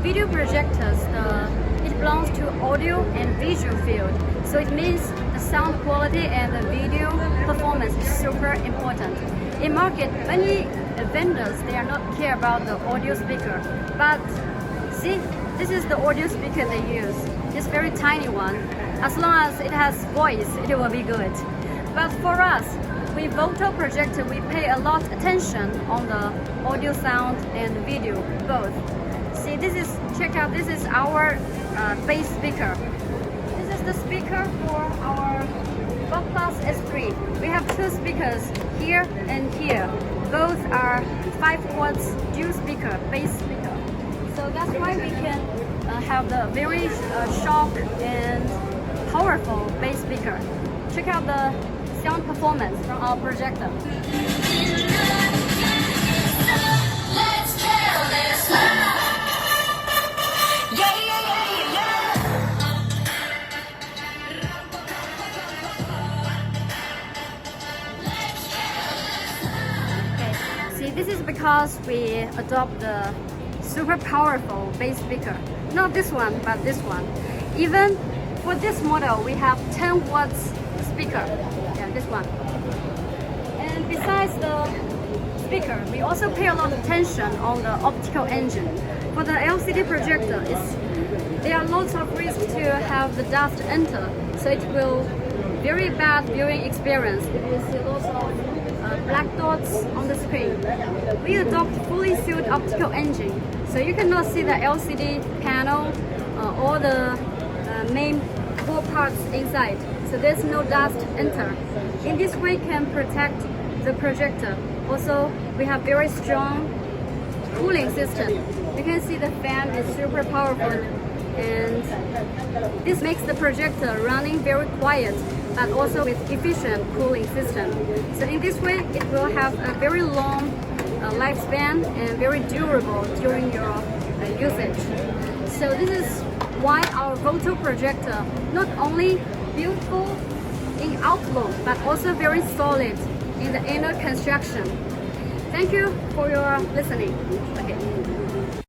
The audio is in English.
video projectors, it belongs to audio and visual field. So it means the sound quality and the video performance is super important. In market, many vendors, they are not care about the audio speaker. But see, this is the audio speaker they use. It's very tiny one. As long as it has voice, it will be good. But for us, with VOLTO Projector, we pay a lot attention on the audio sound and video, both. See, check out, this is our bass speaker. This is the speaker for our VOLTO S3. We have two speakers here and here. Both are 5 watts dual speaker, bass speaker. So that's why we can have the very sharp and powerful bass speaker. Check out the sound performance from our projector. See, this is because we adopt the super powerful bass speaker. Not this one, but this one. Even for this model, we have 10 watts speaker. Yeah, this one. And besides the speaker, we also pay a lot of attention on the optical engine. For the LCD projector, there are lots of risk to have the dust enter, so it will very bad viewing experience. You will see lots of black dots on the screen. We adopt fully sealed optical engine, so you cannot see the LCD panel or the main core parts inside. So there's no dust enter. In this way can protect the projector. Also, we have very strong cooling system. You can see the fan is super powerful, and this makes the projector running very quiet, but also with efficient cooling system. So in this way, it will have a very long lifespan and very durable during your usage. So this is why our VOLTO projector not only beautiful in outlook, but also very solid in the inner construction. Thank you for your listening. Okay.